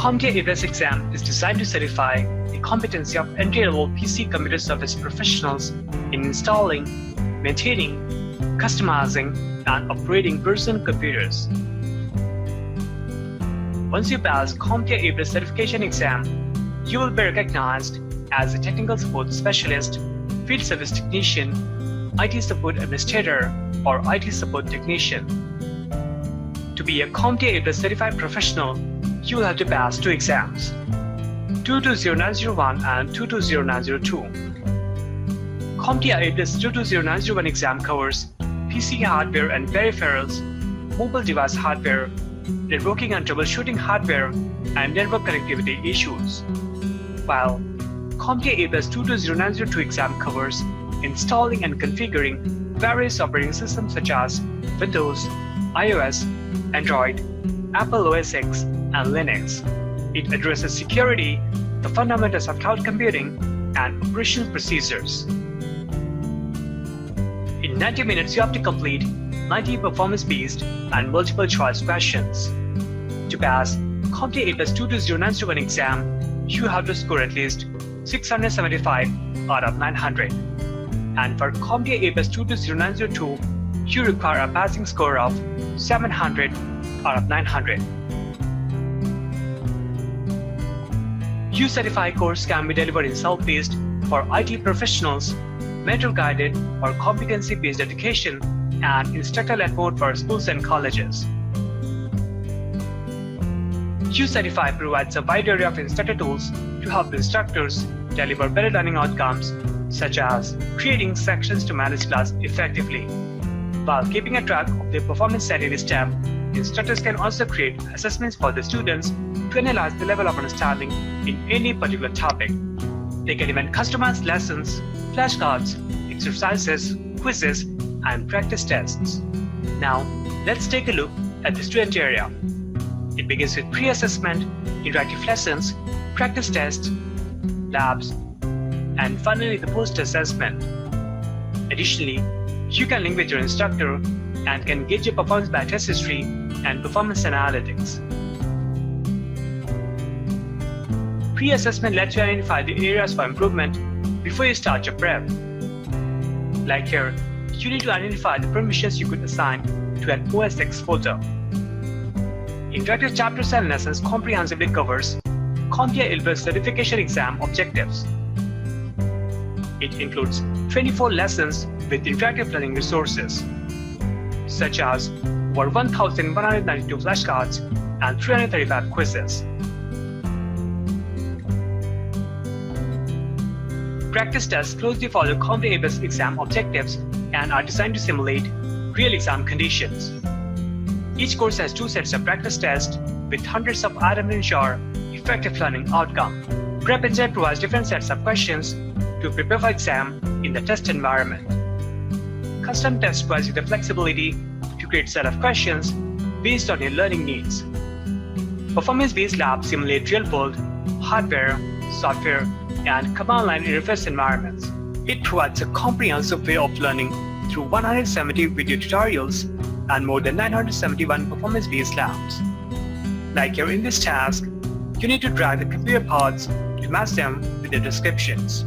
CompTIA A+ exam is designed to certify the competency of entry-level PC computer service professionals in installing, maintaining, customizing, and operating personal computers. Once you pass CompTIA A+ certification exam, you will be recognized as a technical support specialist, field service technician, IT support administrator, or IT support technician. To be a CompTIA A+ certified professional, you will have to pass two exams, 220901 and 220902. CompTIA A+ 220901 exam covers PC hardware and peripherals, mobile device hardware, networking and troubleshooting hardware, and network connectivity issues. While CompTIA A+ 220902 exam covers installing and configuring various operating systems such as Windows, iOS, Android, Apple OS X, and Linux. It addresses security, the fundamentals of cloud computing, and operational procedures. In 90 minutes, you have to complete 90 performance-based and multiple-choice questions. To pass CompTIA A+ 220901 exam, you have to score at least 675 out of 900. And for CompTIA A+ 220902, you require a passing score of 700 out of 900. U-Certify course can be delivered in self-paced for IT professionals, mentor-guided or competency-based education, and instructor-led mode for schools and colleges. U-Certify provides a wide array of instructor tools to help instructors deliver better learning outcomes, such as creating sections to manage class effectively. While keeping a track of their performance at any step, instructors can also create assessments for the students to analyze the level of understanding in any particular topic. They can even customize lessons, flashcards, exercises, quizzes, and practice tests. Now, let's take a look at the student area. It begins with pre-assessment, interactive lessons, practice tests, labs, and finally the post-assessment. Additionally, you can link with your instructor and can gauge your performance by test history and performance analytics. Pre-assessment lets you identify the areas for improvement before you start your prep. Like here, you need to identify the permissions you could assign to an OS X folder. Interactive chapters and lessons comprehensively covers CompTIA A+ certification exam objectives. It includes 24 lessons with interactive learning resources, such as over 1,192 flashcards and 335 quizzes. Practice tests closely follow CompTIA A+ exam objectives and are designed to simulate real exam conditions. Each course has two sets of practice tests with hundreds of items to ensure effective learning outcome. Prep Engine provides different sets of questions to prepare for exam in the test environment. Custom tests provides you the flexibility to create a set of questions based on your learning needs. Performance-based labs simulate real-world hardware, software, and command line interface environments. It provides a comprehensive way of learning through 170 video tutorials and more than 971 performance-based labs. Like here in this task, you need to drag the computer parts to match them with the descriptions.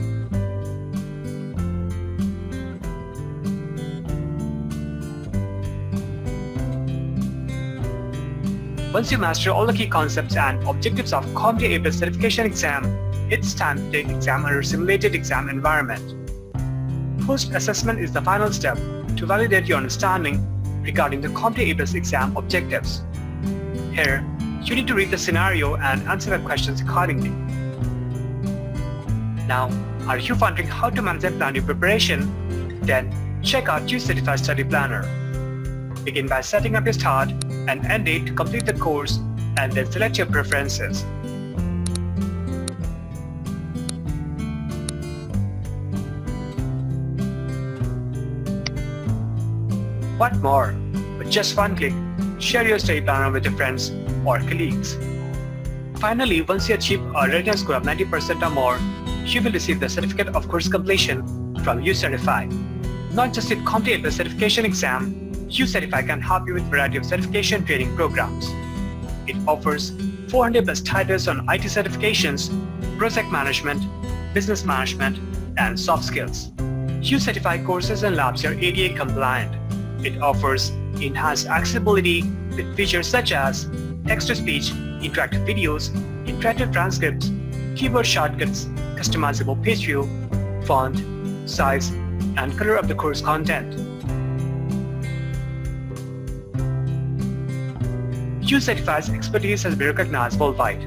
Once you master all the key concepts and objectives of CompTIA A+ certification exam, it's time to take exam under simulated exam environment. Post-assessment is the final step to validate your understanding regarding the CompTIA A+ exam objectives. Here, you need to read the scenario and answer the questions accordingly. Now, are you wondering how to manage and plan your preparation? Then, check out U-Certify Study Planner. Begin by setting up your start and end date to complete the course and then select your preferences. What more? With just one click, share your study planner with your friends or colleagues. Finally, once you achieve a readiness score of 90% or more, you will receive the certificate of course completion from U-Certify. Not just with CompTIA A+ certification exam, U-Certify can help you with a variety of certification training programs. It offers 400 plus titles on IT certifications, project management, business management, and soft skills. U-Certified courses and labs are ADA compliant. It offers enhanced accessibility with features such as text-to-speech, interactive videos, interactive transcripts, keyboard shortcuts, customizable page view, font, size, and color of the course content. U-Certified's expertise has been recognized worldwide.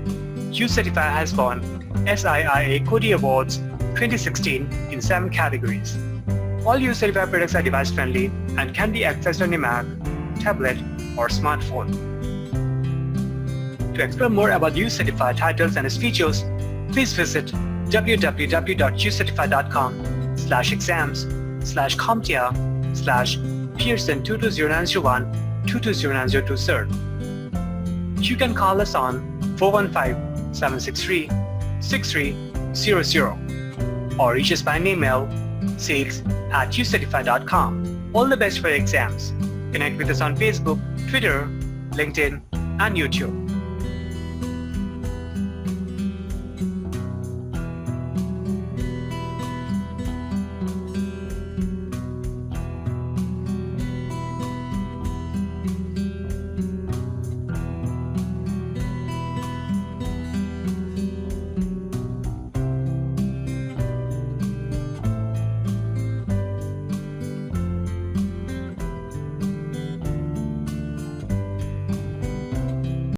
U-Certified has won SIIA Coding Awards 2016 in 7 categories. All U-Certified products are device-friendly and can be accessed on a Mac, tablet, or smartphone. To explore more about U-Certified titles and its features, please visit www.ucertified.com/exams/CompTIA/Pearson220901-220902, sir. You can call us on 415-763-6300 or reach us by an email sales@ucertified.com. All the best for your exams. Connect with us on Facebook, Twitter, LinkedIn, and YouTube.